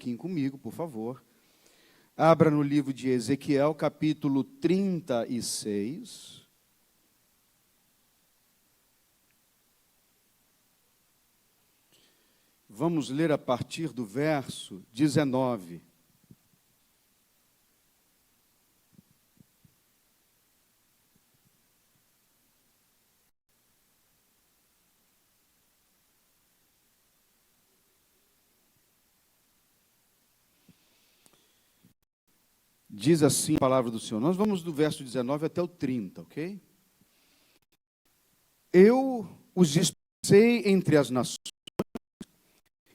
pouquinho comigo, por favor. Abra no livro de Ezequiel, capítulo 36. Vamos ler a partir do verso 19. Diz assim a palavra do Senhor. Nós vamos do verso 19 até o 30, ok? Eu os dispersei entre as nações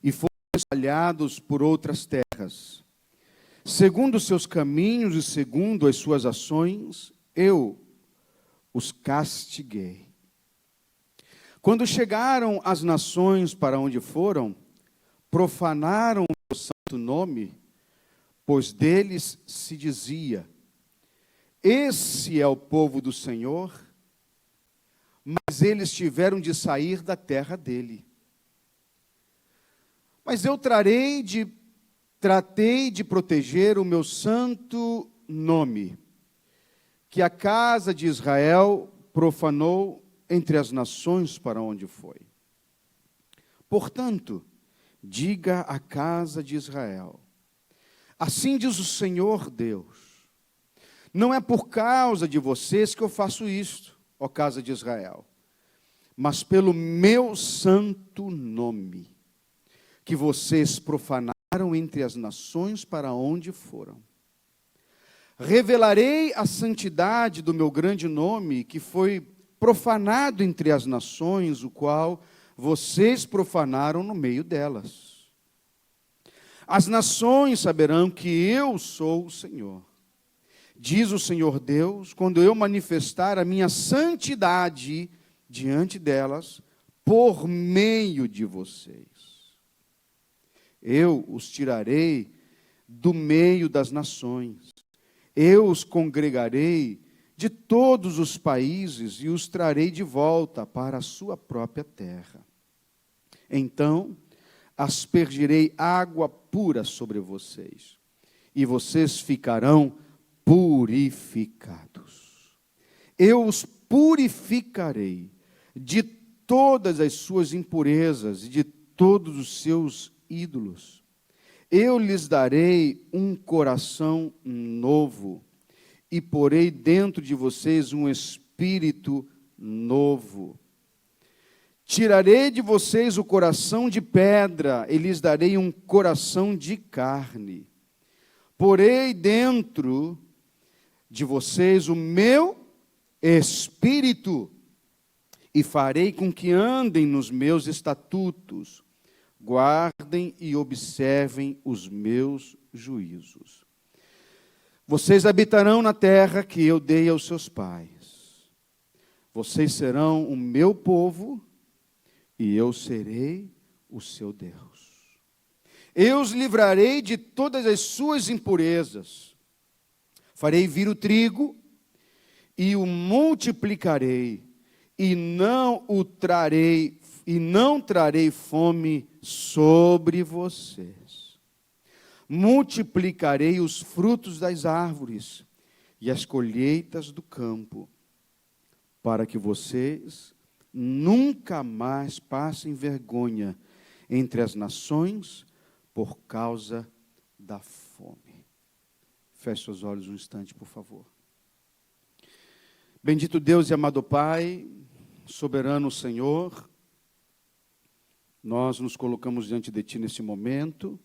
e foram espalhados por outras terras. Segundo os seus caminhos e segundo as suas ações, eu os castiguei. Quando chegaram as nações para onde foram, profanaram o santo nome, pois deles se dizia: esse é o povo do Senhor, mas eles tiveram de sair da terra dele. Mas eu tratei de proteger o meu santo nome, que a casa de Israel profanou entre as nações para onde foi. Portanto, diga à casa de Israel: assim diz o Senhor Deus, não é por causa de vocês que eu faço isto, ó casa de Israel, mas pelo meu santo nome, que vocês profanaram entre as nações para onde foram. Revelarei a santidade do meu grande nome, que foi profanado entre as nações, o qual vocês profanaram no meio delas. As nações saberão que eu sou o Senhor, diz o Senhor Deus, quando eu manifestar a minha santidade diante delas, por meio de vocês. Eu os tirarei do meio das nações, eu os congregarei de todos os países e os trarei de volta para a sua própria terra. Então, aspergirei água pura sobre vocês, e vocês ficarão purificados. Eu os purificarei de todas as suas impurezas e de todos os seus ídolos. Eu lhes darei um coração novo, e porei dentro de vocês um espírito novo. Tirarei de vocês o coração de pedra, e lhes darei um coração de carne. Porei dentro de vocês o meu espírito, e farei com que andem nos meus estatutos, guardem e observem os meus juízos. Vocês habitarão na terra que eu dei aos seus pais. Vocês serão o meu povo, e eu serei o seu Deus. Eu os livrarei de todas as suas impurezas. Farei vir o trigo e o multiplicarei, e não trarei fome sobre vocês. Multiplicarei os frutos das árvores e as colheitas do campo, para que vocês nunca mais passem vergonha entre as nações por causa da fome. Feche seus olhos um instante, por favor. Bendito Deus e amado Pai, soberano Senhor, nós nos colocamos diante de Ti nesse momento.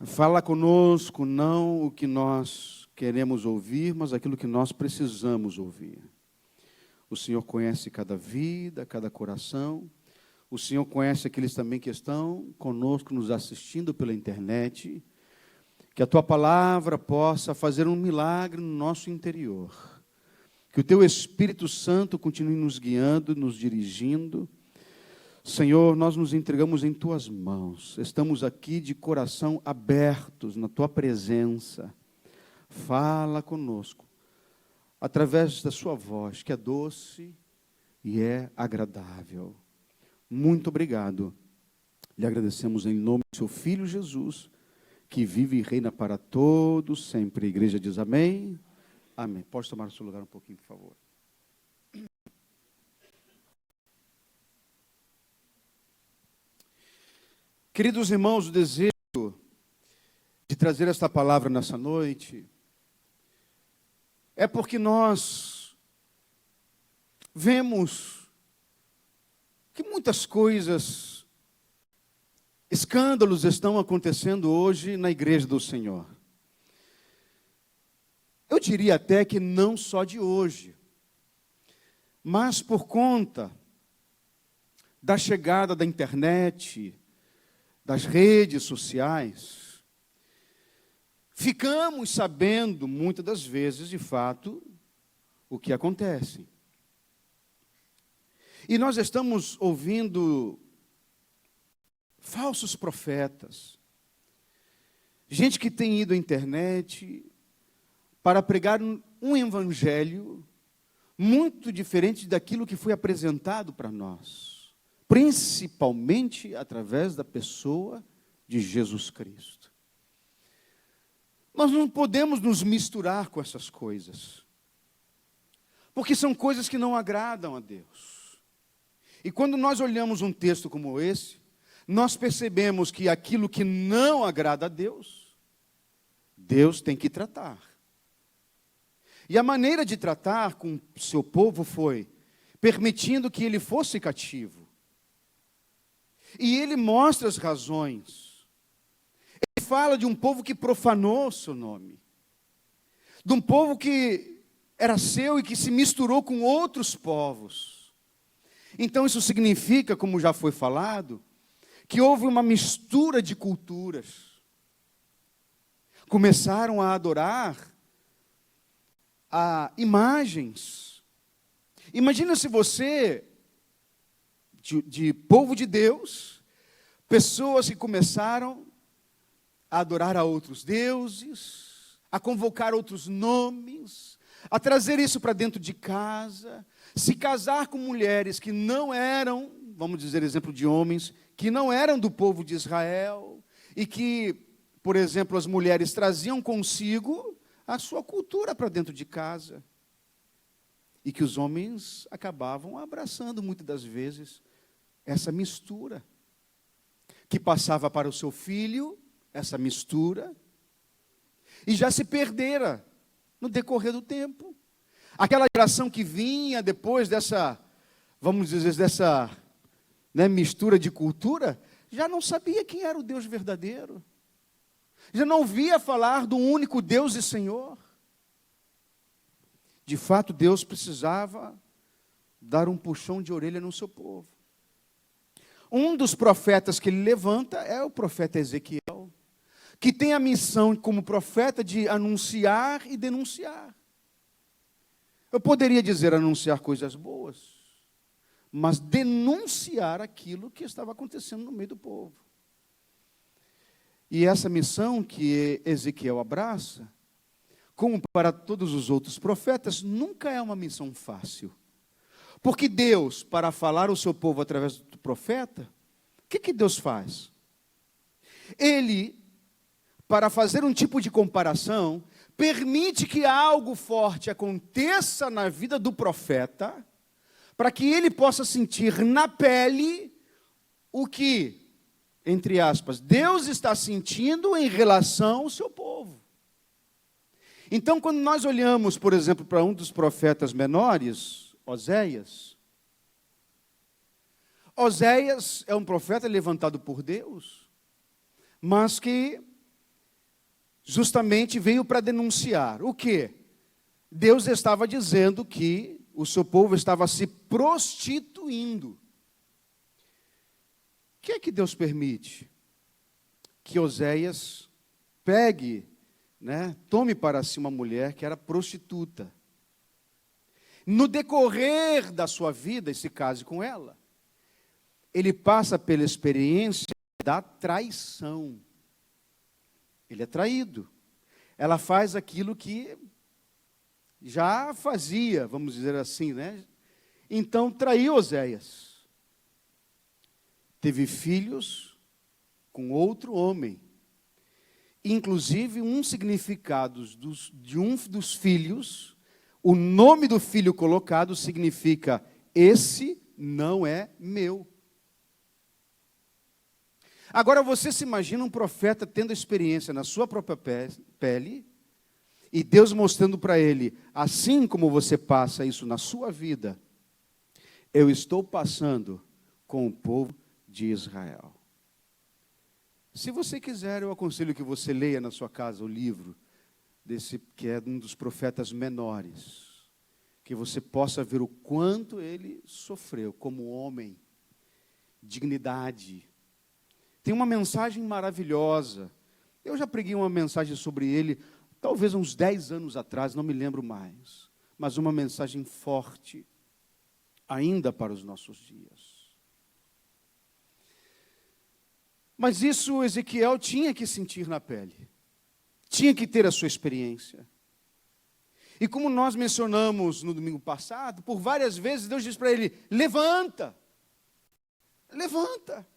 Fala conosco, não o que nós queremos ouvir, mas aquilo que nós precisamos ouvir. O Senhor conhece cada vida, cada coração. O Senhor conhece aqueles também que estão conosco, nos assistindo pela internet. Que a Tua palavra possa fazer um milagre no nosso interior. Que o Teu Espírito Santo continue nos guiando, nos dirigindo. Senhor, nós nos entregamos em Tuas mãos. Estamos aqui de coração abertos na Tua presença. Fala conosco, através da Sua voz, que é doce e é agradável. Muito obrigado. Lhe agradecemos em nome do Seu Filho Jesus que vive e reina para todos sempre. A igreja diz amém. Amém. Pode tomar o seu lugar um pouquinho, por favor. Queridos irmãos, o desejo de trazer esta palavra nessa noite é porque nós vemos que muitas coisas, escândalos estão acontecendo hoje na igreja do Senhor. Eu diria até que não só de hoje, mas por conta da chegada da internet, das redes sociais, ficamos sabendo, muitas das vezes, de fato, o que acontece. E nós estamos ouvindo falsos profetas, gente que tem ido à internet para pregar um evangelho muito diferente daquilo que foi apresentado para nós, principalmente através da pessoa de Jesus Cristo. Nós não podemos nos misturar com essas coisas, porque são coisas que não agradam a Deus. E quando nós olhamos um texto como esse, nós percebemos que aquilo que não agrada a Deus, Deus tem que tratar. E a maneira de tratar com o seu povo foi permitindo que ele fosse cativo. E ele mostra as razões. Ele fala de um povo que profanou o seu nome. De um povo que era seu e que se misturou com outros povos. Então isso significa, como já foi falado, que houve uma mistura de culturas. Começaram a adorar a imagens. Imagina se você, de povo de Deus, pessoas que começaram a adorar a outros deuses, a convocar outros nomes, a trazer isso para dentro de casa, se casar com mulheres que não eram, vamos dizer, exemplo de homens, que não eram do povo de Israel, e que, por exemplo, as mulheres traziam consigo a sua cultura para dentro de casa. E que os homens acabavam abraçando, muitas das vezes, essa mistura. Que passava para o seu filho, essa mistura, e já se perdera no decorrer do tempo. Aquela geração que vinha depois dessa, vamos dizer, dessa mistura de cultura, já não sabia quem era o Deus verdadeiro. Já não ouvia falar do único Deus e Senhor. De fato, Deus precisava dar um puxão de orelha no seu povo. Um dos profetas que ele levanta é o profeta Ezequiel, que tem a missão como profeta de anunciar e denunciar. Eu poderia dizer anunciar coisas boas, mas denunciar aquilo que estava acontecendo no meio do povo. E essa missão que Ezequiel abraça, como para todos os outros profetas, nunca é uma missão fácil. Porque Deus, para falar ao seu povo através do profeta, o que Deus faz? Ele, para fazer um tipo de comparação, permite que algo forte aconteça na vida do profeta, para que ele possa sentir na pele o que, entre aspas, Deus está sentindo em relação ao seu povo. Então, quando nós olhamos, por exemplo, para um dos profetas menores, Oséias é um profeta levantado por Deus, mas que justamente veio para denunciar. O quê? Deus estava dizendo que o seu povo estava se prostituindo. O que é que Deus permite? Que Oséias pegue, tome para si uma mulher que era prostituta. No decorrer da sua vida, e se case com ela, ele passa pela experiência da traição. Ele é traído. Ela faz aquilo que já fazia, vamos dizer assim, Então, traiu Oséias. Teve filhos com outro homem. Inclusive, um significado de um dos filhos, o nome do filho colocado significa: esse não é meu. Agora, você se imagina um profeta tendo experiência na sua própria pele, e Deus mostrando para ele: assim como você passa isso na sua vida, eu estou passando com o povo de Israel. Se você quiser, eu aconselho que você leia na sua casa o livro desse que é um dos profetas menores, que você possa ver o quanto ele sofreu como homem, dignidade. Tem uma mensagem maravilhosa. Eu já preguei uma mensagem sobre ele, talvez uns 10 anos atrás, não me lembro mais, mas uma mensagem forte, ainda para os nossos dias. Mas isso Ezequiel tinha que sentir na pele, tinha que ter a sua experiência. E como nós mencionamos no domingo passado, por várias vezes Deus diz para ele: levanta, levanta.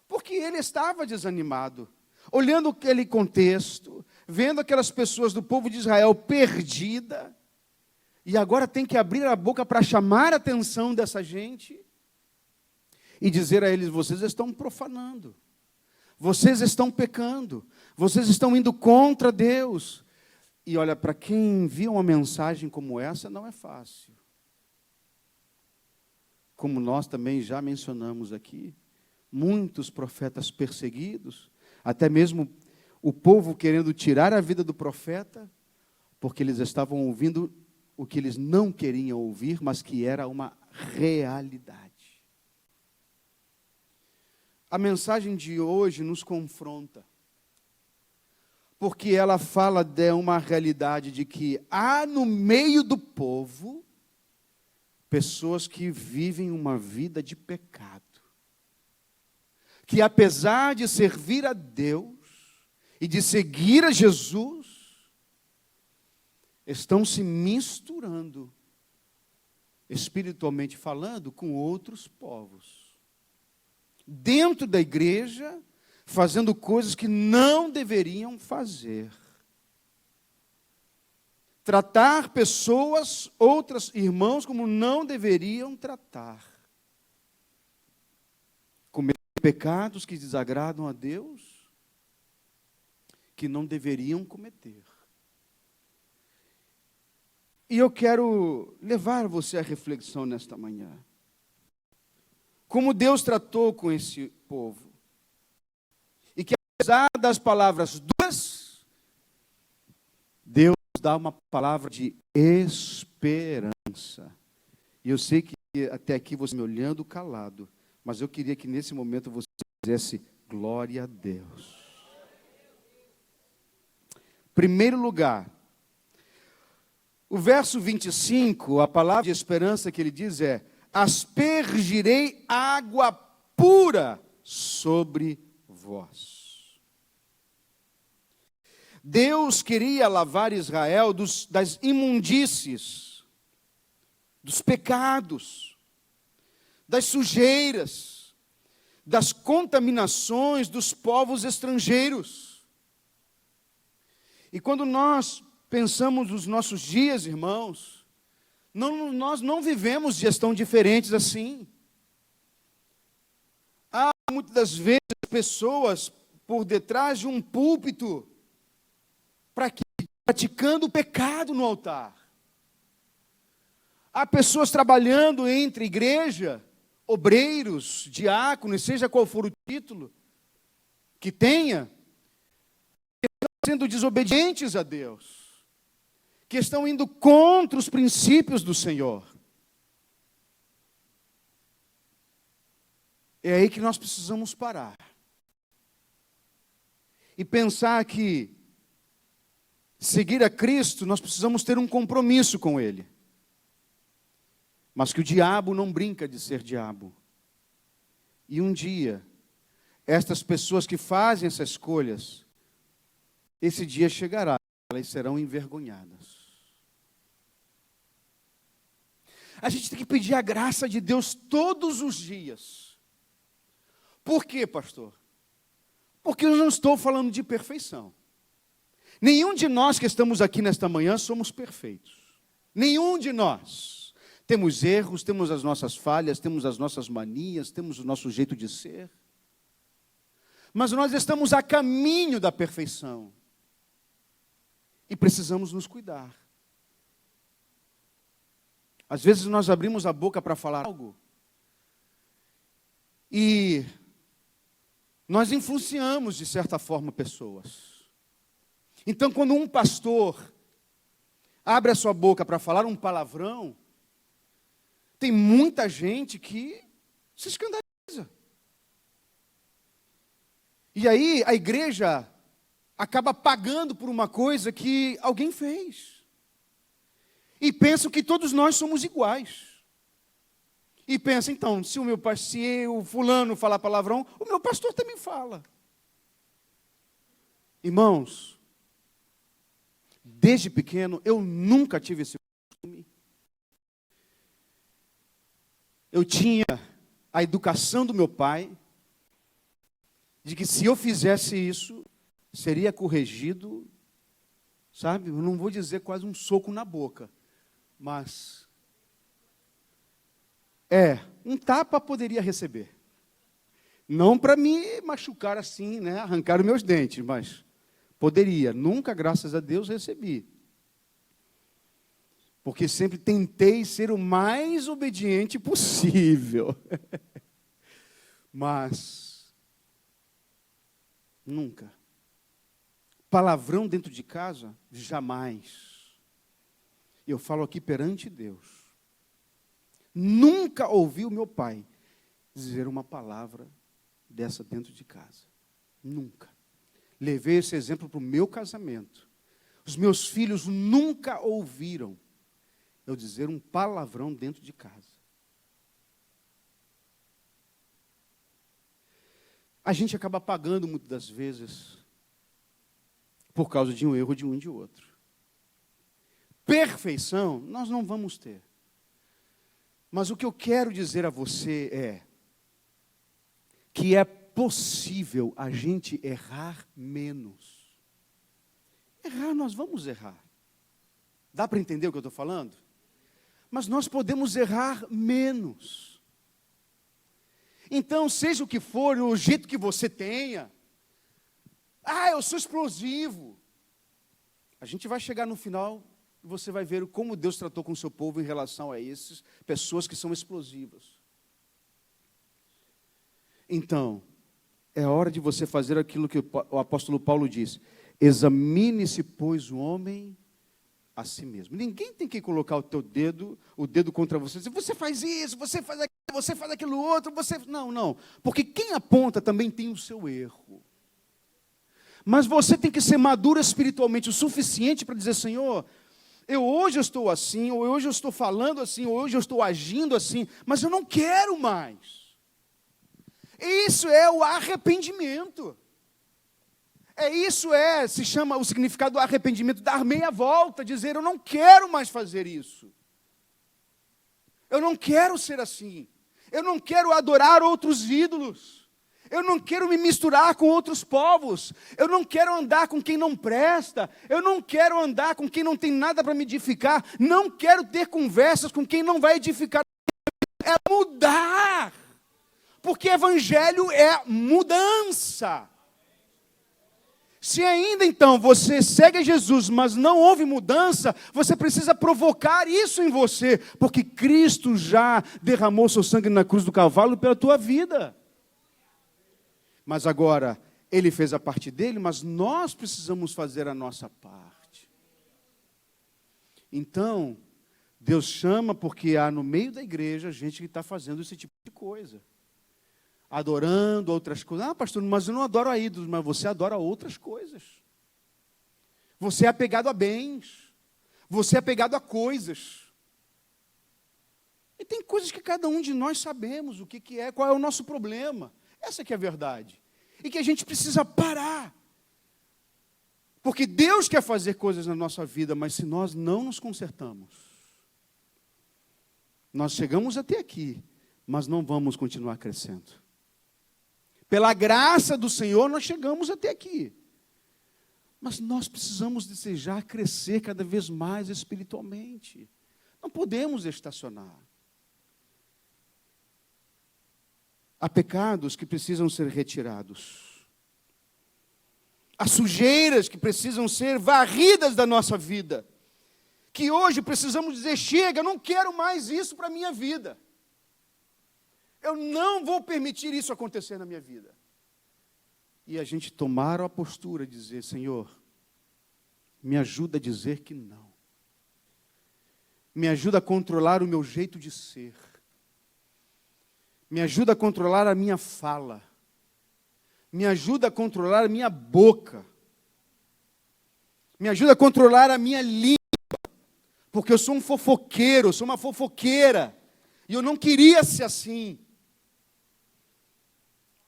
Porque ele estava desanimado, olhando aquele contexto, vendo aquelas pessoas do povo de Israel perdida, e agora tem que abrir a boca para chamar a atenção dessa gente, e dizer a eles: vocês estão profanando, vocês estão pecando, vocês estão indo contra Deus. E olha, para quem envia uma mensagem como essa, não é fácil. Como nós também já mencionamos aqui, muitos profetas perseguidos, até mesmo o povo querendo tirar a vida do profeta, porque eles estavam ouvindo o que eles não queriam ouvir, mas que era uma realidade. A mensagem de hoje nos confronta, porque ela fala de uma realidade de que há no meio do povo pessoas que vivem uma vida de pecado, que apesar de servir a Deus e de seguir a Jesus, estão se misturando, espiritualmente falando, com outros povos. Dentro da igreja, fazendo coisas que não deveriam fazer. Tratar pessoas, outros irmãos, como não deveriam tratar. Cometer pecados que desagradam a Deus, que não deveriam cometer. E eu quero levar você à reflexão nesta manhã. Como Deus tratou com esse povo. E que apesar das palavras duras, Deus dá uma palavra de esperança. E eu sei que até aqui você me olhando calado, mas eu queria que nesse momento você dissesse glória a Deus. Primeiro lugar, o verso 25, a palavra de esperança que ele diz é: aspergirei água pura sobre vós. Deus queria lavar Israel das imundícies, dos pecados, das sujeiras, das contaminações dos povos estrangeiros. E quando nós pensamos nos nossos dias, irmãos, nós não vivemos dias tão diferentes assim. Há muitas das vezes pessoas por detrás de um púlpito praticando o pecado no altar. Há pessoas trabalhando entre igreja, obreiros, diáconos, seja qual for o título que tenha, que estão sendo desobedientes a Deus, que estão indo contra os princípios do Senhor. É aí que nós precisamos parar e pensar que seguir a Cristo, nós precisamos ter um compromisso com Ele. Mas que o diabo não brinca de ser diabo. E um dia, estas pessoas que fazem essas escolhas, esse dia chegará, elas serão envergonhadas. A gente tem que pedir a graça de Deus todos os dias. Por quê, pastor? Porque eu não estou falando de perfeição. Nenhum de nós que estamos aqui nesta manhã somos perfeitos. Nenhum de nós. Temos erros, temos as nossas falhas, temos as nossas manias, temos o nosso jeito de ser. Mas nós estamos a caminho da perfeição. E precisamos nos cuidar. Às vezes nós abrimos a boca para falar algo e nós influenciamos, de certa forma, pessoas. Então, quando um pastor abre a sua boca para falar um palavrão, tem muita gente que se escandaliza. E aí a igreja acaba pagando por uma coisa que alguém fez. E pensa que todos nós somos iguais. E pensa, então, se o fulano falar palavrão, o meu pastor também fala. Irmãos, desde pequeno, eu nunca tive esse costume. Eu tinha a educação do meu pai, de que se eu fizesse isso, seria corrigido, sabe? Eu não vou dizer quase um soco na boca, mas um tapa poderia receber. Não para me machucar assim, né? Arrancar os meus dentes, mas poderia. Nunca, graças a Deus, recebi. Porque sempre tentei ser o mais obediente possível. Mas nunca. Palavrão dentro de casa? Jamais. Eu falo aqui perante Deus. Nunca ouvi o meu pai dizer uma palavra dessa dentro de casa. Nunca. Levei esse exemplo para o meu casamento. Os meus filhos nunca ouviram eu dizer um palavrão dentro de casa. A gente acaba pagando muitas das vezes por causa de um erro de um e de outro. Perfeição nós não vamos ter. Mas o que eu quero dizer a você é que é possível a gente errar menos. Errar, nós vamos errar. Dá para entender o que eu estou falando? Mas nós podemos errar menos. Então, seja o que for, o jeito que você tenha. Eu sou explosivo. A gente vai chegar no final e você vai ver como Deus tratou com o seu povo em relação a essas pessoas que são explosivas. Então, é hora de você fazer aquilo que o apóstolo Paulo disse. Examine-se, pois, o homem a si mesmo. Ninguém tem que colocar o dedo contra você. Dizer, você faz isso, você faz aquilo outro, você... Não. Porque quem aponta também tem o seu erro. Mas você tem que ser maduro espiritualmente o suficiente para dizer, Senhor, hoje eu estou assim, ou hoje eu estou falando assim, ou hoje eu estou agindo assim, mas eu não quero mais. Isso é o arrependimento. Se chama o significado do arrependimento, dar meia volta, dizer, eu não quero mais fazer isso. Eu não quero ser assim. Eu não quero adorar outros ídolos. Eu não quero me misturar com outros povos. Eu não quero andar com quem não presta. Eu não quero andar com quem não tem nada para me edificar. Não quero ter conversas com quem não vai edificar. É mudar. Porque evangelho é mudança. Se ainda então você segue a Jesus, mas não houve mudança, você precisa provocar isso em você, porque Cristo já derramou seu sangue na cruz do Calvário pela tua vida. Mas agora, Ele fez a parte dele, mas nós precisamos fazer a nossa parte. Então, Deus chama porque há no meio da igreja gente que está fazendo esse tipo de coisa. Adorando outras coisas. Pastor, mas eu não adoro a ídolos, mas você adora outras coisas. Você é apegado a bens. Você é apegado a coisas. E tem coisas que cada um de nós sabemos o que é, qual é o nosso problema. Essa que é a verdade. E que a gente precisa parar. Porque Deus quer fazer coisas na nossa vida, mas se nós não nos consertamos, nós chegamos até aqui, mas não vamos continuar crescendo. Pela graça do Senhor, nós chegamos até aqui. Mas nós precisamos desejar crescer cada vez mais espiritualmente. Não podemos estacionar. Há pecados que precisam ser retirados. Há sujeiras que precisam ser varridas da nossa vida. Que hoje precisamos dizer, chega, eu não quero mais isso para a minha vida. Eu não vou permitir isso acontecer na minha vida. E a gente tomar a postura de dizer, Senhor, me ajuda a dizer que não. Me ajuda a controlar o meu jeito de ser. Me ajuda a controlar a minha fala. Me ajuda a controlar a minha boca. Me ajuda a controlar a minha língua. Porque eu sou um fofoqueiro, eu sou uma fofoqueira. E eu não queria ser assim.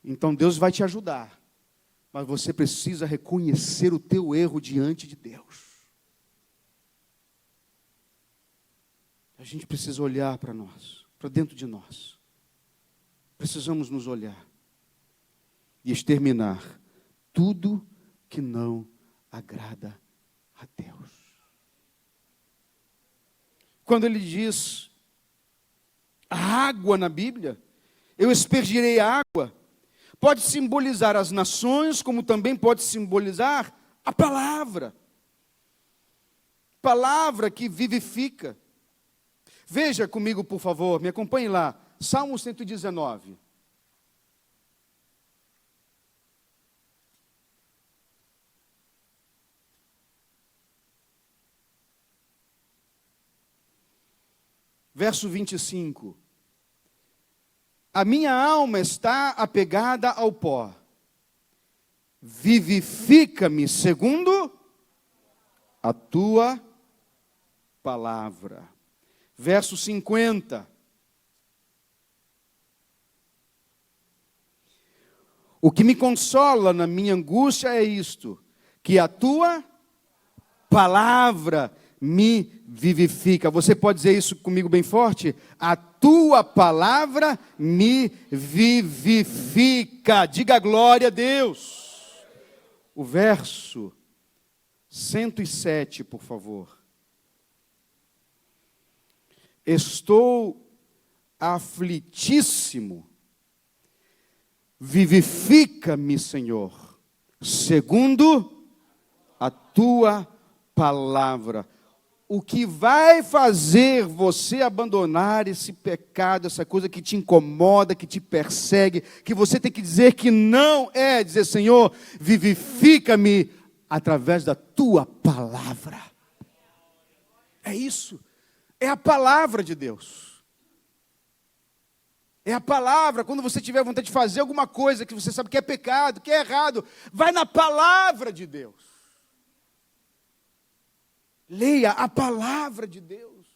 Então Deus vai te ajudar. Mas você precisa reconhecer o teu erro diante de Deus. A gente precisa olhar para nós, para dentro de nós. Precisamos nos olhar e exterminar tudo que não agrada a Deus. Quando ele diz a água na Bíblia, eu aspergirei água, pode simbolizar as nações, como também pode simbolizar a palavra. Palavra que vivifica. Veja comigo, por favor, me acompanhe lá. Salmo 119. Verso 25. A minha alma está apegada ao pó. Vivifica-me segundo a tua palavra. Verso 50. O que me consola na minha angústia é isto, que a tua palavra me vivifica. Você pode dizer isso comigo bem forte? A tua palavra me vivifica. Diga glória a Deus. O verso 107, por favor. Estou aflitíssimo. Vivifica-me, Senhor, segundo a tua palavra. O que vai fazer você abandonar esse pecado, essa coisa que te incomoda, que te persegue, que você tem que dizer que não é, dizer, Senhor, vivifica-me através da tua palavra. É isso. É a palavra de Deus. É a palavra. Quando você tiver vontade de fazer alguma coisa que você sabe que é pecado, que é errado, vai na palavra de Deus. Leia a palavra de Deus,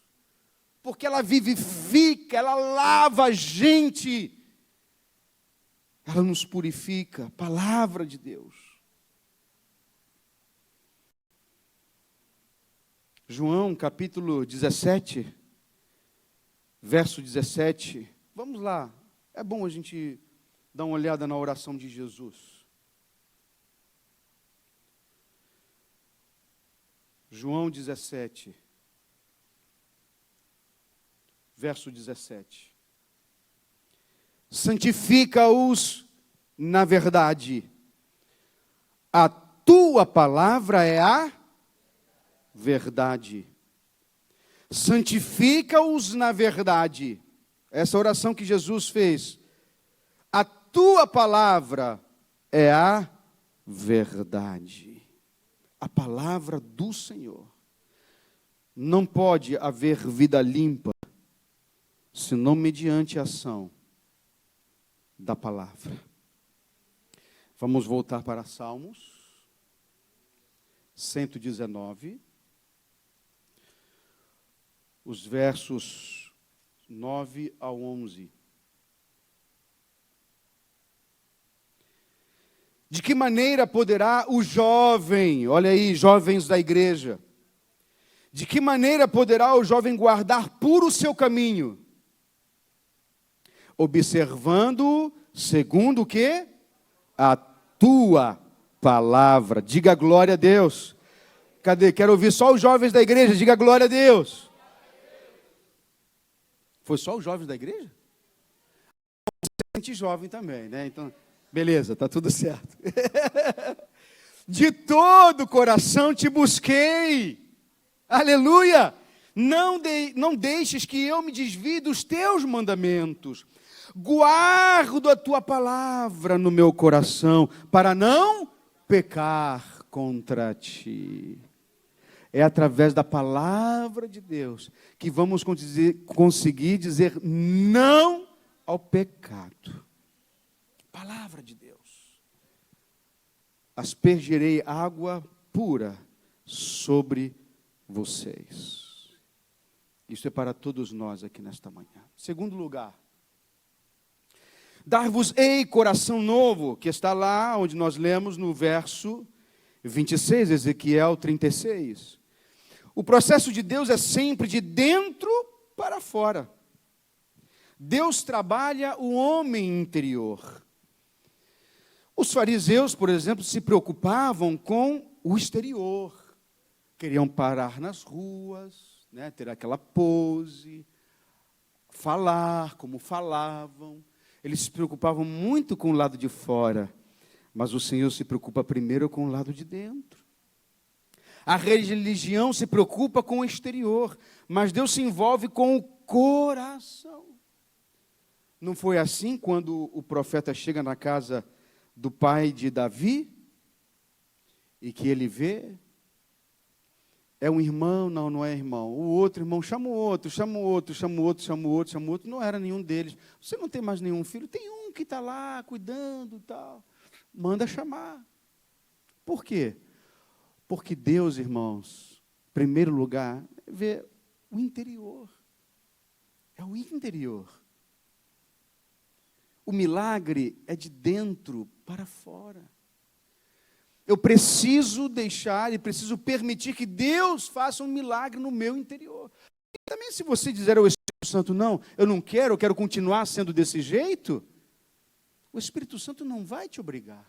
porque ela vivifica, ela lava a gente, ela nos purifica, a palavra de Deus. João capítulo 17, verso 17, vamos lá, é bom a gente dar uma olhada na oração de Jesus. João 17, verso 17. Santifica-os na verdade. A tua palavra é a verdade. Santifica-os na verdade. Essa oração que Jesus fez. A tua palavra é a verdade. A palavra do Senhor. Não pode haver vida limpa, senão mediante a ação da palavra. Vamos voltar para Salmos 119, os versos 9 ao 11. De que maneira poderá o jovem, olha aí, jovens da igreja, de que maneira poderá o jovem guardar puro o seu caminho? Observando segundo o quê? a tua palavra. Diga glória a Deus. Cadê? Quero ouvir só os jovens da igreja. Diga glória a Deus. Foi só os jovens da igreja? Gente jovem também, né? Então, beleza, tá tudo certo. De todo o coração te busquei. Aleluia! Não deixes que eu me desvie dos teus mandamentos. Guardo a tua palavra no meu coração, para não pecar contra ti. É através da palavra de Deus que vamos conseguir dizer não ao pecado. Palavra de Deus. Aspergirei água pura sobre vocês. Isso é para todos nós aqui nesta manhã. Segundo lugar, dar-vos-ei coração novo, que está lá onde nós lemos no verso 26, Ezequiel 36. O processo de Deus é sempre de dentro para fora. Deus trabalha o homem interior. Os fariseus, por exemplo, se preocupavam com o exterior. Queriam parar nas ruas, né, ter aquela pose, falar como falavam. Eles se preocupavam muito com o lado de fora, mas o Senhor se preocupa primeiro com o lado de dentro. A religião se preocupa com o exterior, mas Deus se envolve com o coração. Não foi assim quando o profeta chega na casa do pai de Davi e que ele vê? É um irmão? Não, não é irmão. O outro irmão chama o outro, chama o outro, chama o outro, chama o outro, chama o outro. Não era nenhum deles. Você não tem mais nenhum filho? Tem um que está lá cuidando e tal. Manda chamar. Por quê? Porque Deus, irmãos, em primeiro lugar, vê o interior. É o interior. O milagre é de dentro para fora. Eu preciso deixar e preciso permitir que Deus faça um milagre no meu interior. E também se você dizer ao Espírito Santo, não, eu quero continuar sendo desse jeito, o Espírito Santo não vai te obrigar.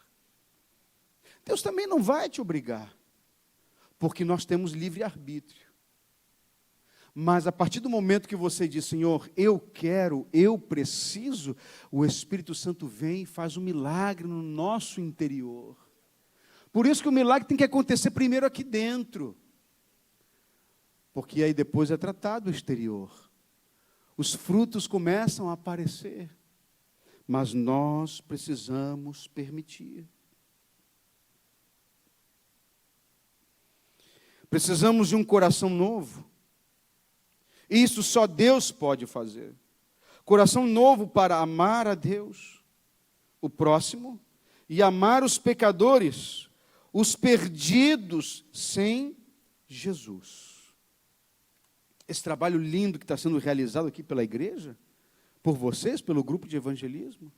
Deus também não vai te obrigar, porque nós temos livre-arbítrio. Mas a partir do momento que você diz, Senhor, eu quero, eu preciso, o Espírito Santo vem e faz um milagre no nosso interior. Por isso que o milagre tem que acontecer primeiro aqui dentro. Porque aí depois é tratado o exterior. Os frutos começam a aparecer. Mas nós precisamos permitir. Precisamos de um coração novo. Isso só Deus pode fazer. Coração novo para amar a Deus, o próximo, e amar os pecadores, os perdidos sem Jesus. Esse trabalho lindo que está sendo realizado aqui pela igreja, por vocês, pelo grupo de evangelismo,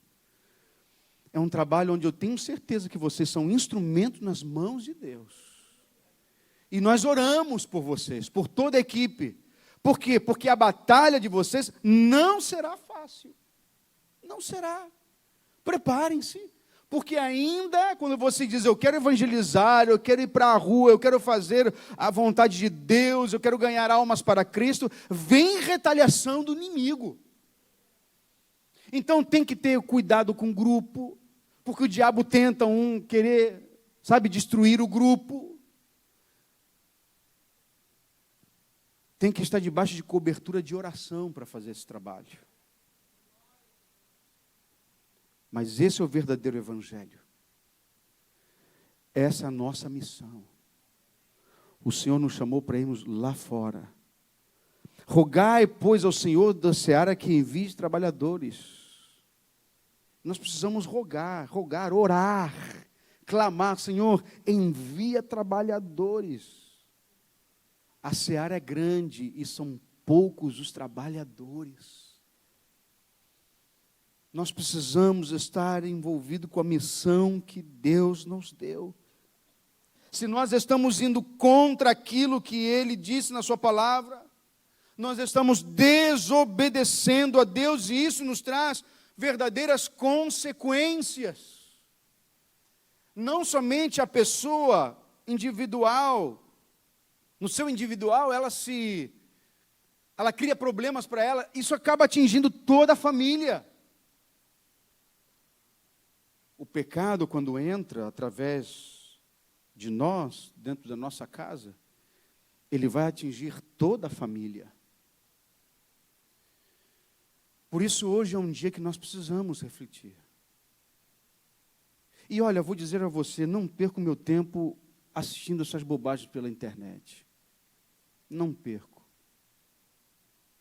é um trabalho onde eu tenho certeza que vocês são instrumentos nas mãos de Deus. E nós oramos por vocês, por toda a equipe. Por quê? Porque a batalha de vocês não será fácil. Não será. Preparem-se. Porque ainda, quando você diz, eu quero evangelizar, eu quero ir para a rua, eu quero fazer a vontade de Deus, eu quero ganhar almas para Cristo, vem retaliação do inimigo. Então tem que ter cuidado com o grupo, porque o diabo tenta querer, destruir o grupo. Tem que estar debaixo de cobertura de oração para fazer esse trabalho. Mas esse é o verdadeiro evangelho. Essa é a nossa missão. O Senhor nos chamou para irmos lá fora. Rogai, pois, ao Senhor da seara que envie trabalhadores. Nós precisamos rogar, orar, clamar, Senhor, envia trabalhadores. A seara é grande e são poucos os trabalhadores. Nós precisamos estar envolvidos com a missão que Deus nos deu. Se nós estamos indo contra aquilo que Ele disse na sua palavra, nós estamos desobedecendo a Deus e isso nos traz verdadeiras consequências. Não somente a pessoa individual, no seu individual ela cria problemas para ela, isso acaba atingindo toda a família. O pecado, quando entra através de nós, dentro da nossa casa, ele vai atingir toda a família. Por isso, hoje é um dia que nós precisamos refletir. E olha, vou dizer a você, não perco meu tempo assistindo essas bobagens pela internet. Não perco.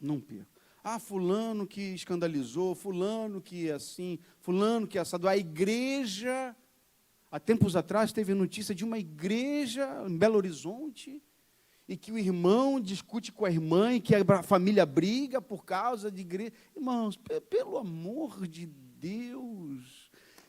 Não perco. Ah, fulano que escandalizou, fulano que é assim, fulano que é assado. A igreja, há tempos atrás, teve notícia de uma igreja em Belo Horizonte, e que o irmão discute com a irmã, e que a família briga por causa de igreja. Irmãos, pelo amor de Deus,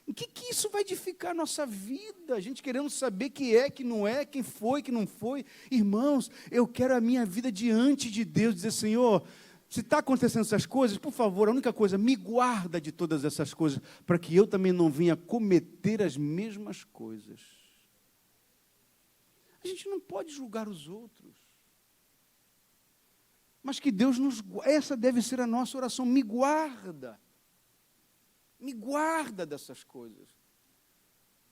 o que isso vai edificar a nossa vida? A gente querendo saber que não é, quem foi, que não foi. Irmãos, eu quero a minha vida diante de Deus, dizer, Senhor, se está acontecendo essas coisas, por favor, a única coisa, me guarda de todas essas coisas, para que eu também não venha cometer as mesmas coisas. A gente não pode julgar os outros. Mas que Deus nos guarde. Essa deve ser a nossa oração. Me guarda. Me guarda dessas coisas.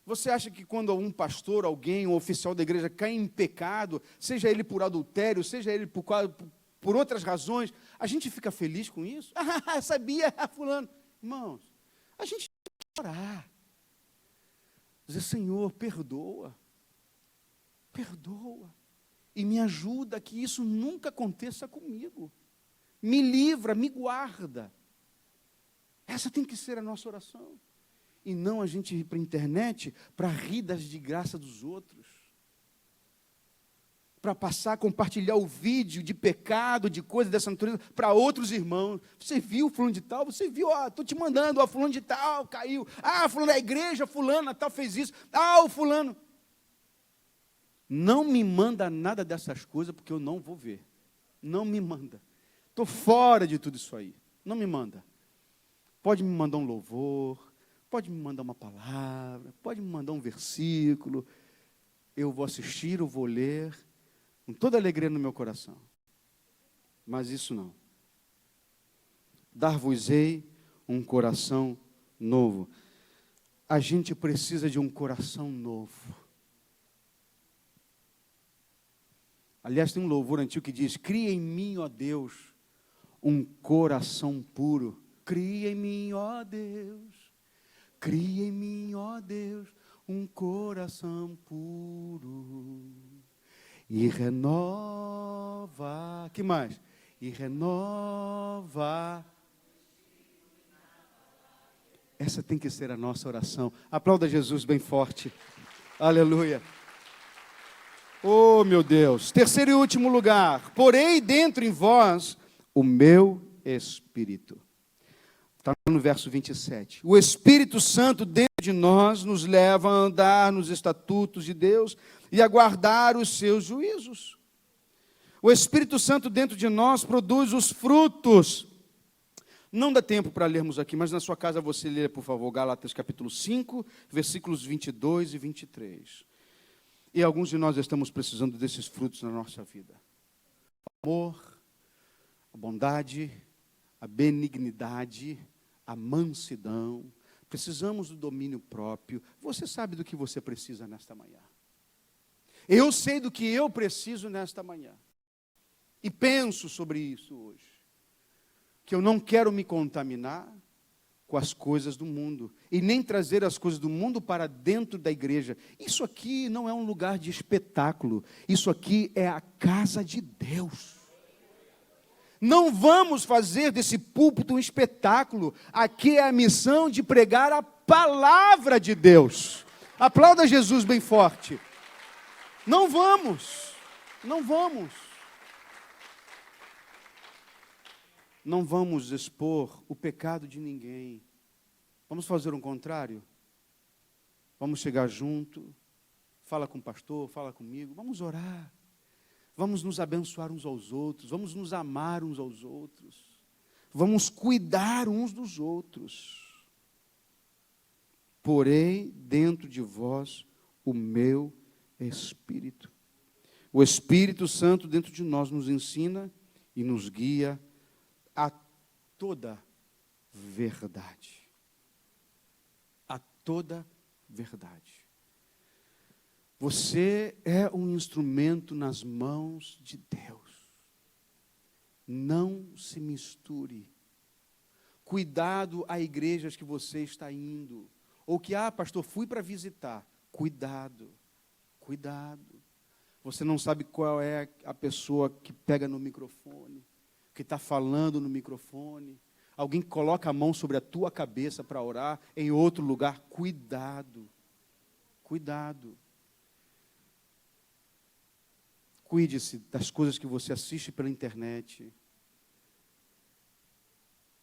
Você acha que quando um pastor, alguém, um oficial da igreja cai em pecado, seja ele por adultério, seja ele por outras razões, a gente fica feliz com isso? Ah, sabia, fulano. Irmãos, a gente tem que orar. Dizer, Senhor, perdoa. Perdoa. E me ajuda que isso nunca aconteça comigo. Me livra, me guarda. Essa tem que ser a nossa oração. E não a gente ir para a internet para rir das desgraças dos outros. Para passar, compartilhar o vídeo de pecado, de coisa dessa natureza, para outros irmãos. Você viu fulano de tal? Você viu, estou te mandando, fulano de tal caiu. Fulano da igreja, fulano tal fez isso. O fulano. Não me manda nada dessas coisas, porque eu não vou ver. Não me manda. Estou fora de tudo isso aí. Não me manda. Pode me mandar um louvor, pode me mandar uma palavra, pode me mandar um versículo. Eu vou assistir, eu vou ler, com toda alegria no meu coração. Mas isso não. Dar-vos-ei um coração novo. A gente precisa de um coração novo. Aliás, tem um louvor antigo que diz, cria em mim, ó Deus, um coração puro. Cria em mim, ó Deus, cria em mim, ó Deus, um coração puro. E renova, que mais? E renova. Essa tem que ser a nossa oração. Aplauda Jesus bem forte. Aleluia. Oh, meu Deus. Terceiro e último lugar. Porei dentro em vós o meu Espírito. Está no verso 27. O Espírito Santo dentro de nós nos leva a andar nos estatutos de Deus e a guardar os seus juízos. O Espírito Santo dentro de nós produz os frutos. Não dá tempo para lermos aqui, mas na sua casa você lê, por favor, Gálatas capítulo 5, versículos 22 e 23. E alguns de nós estamos precisando desses frutos na nossa vida. O amor, a bondade, a benignidade, a mansidão. Precisamos do domínio próprio. Você sabe do que você precisa nesta manhã. Eu sei do que eu preciso nesta manhã. E penso sobre isso hoje. Que eu não quero me contaminar com as coisas do mundo. E nem trazer as coisas do mundo para dentro da igreja. Isso aqui não é um lugar de espetáculo. Isso aqui é a casa de Deus. Não vamos fazer desse púlpito um espetáculo. Aqui é a missão de pregar a palavra de Deus. Aplauda Jesus bem forte. Não vamos. Não vamos. Não vamos expor o pecado de ninguém. Vamos fazer um contrário? Vamos chegar junto, fala com o pastor, fala comigo, vamos orar. Vamos nos abençoar uns aos outros, vamos nos amar uns aos outros. Vamos cuidar uns dos outros. porei dentro de vós o meu Espírito. O Espírito Santo dentro de nós nos ensina e nos guia a toda verdade. A toda verdade. Você é um instrumento nas mãos de Deus. Não se misture. Cuidado a igrejas que você está indo. Ou que, pastor, fui para visitar. Cuidado, cuidado. Você não sabe qual é a pessoa que pega no microfone, que está falando no microfone. Alguém que coloca a mão sobre a tua cabeça para orar em outro lugar. Cuidado, cuidado. Cuide-se das coisas que você assiste pela internet.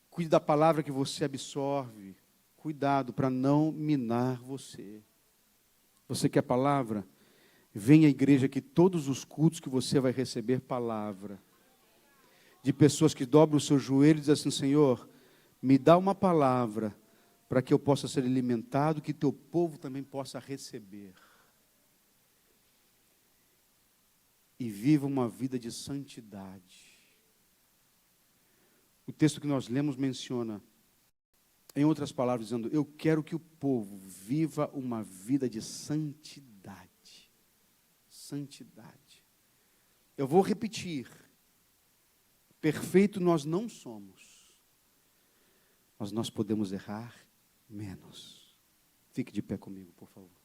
Cuide da palavra que você absorve. Cuidado para não minar você. Você quer palavra? Venha à igreja que todos os cultos que você vai receber palavra. De pessoas que dobram os seus joelhos e dizem assim, Senhor, me dá uma palavra para que eu possa ser alimentado, que teu povo também possa receber. E viva uma vida de santidade. O texto que nós lemos menciona, em outras palavras, dizendo, eu quero que o povo viva uma vida de santidade. Santidade. Eu vou repetir. Perfeito nós não somos. Mas nós podemos errar menos. Fique de pé comigo, por favor.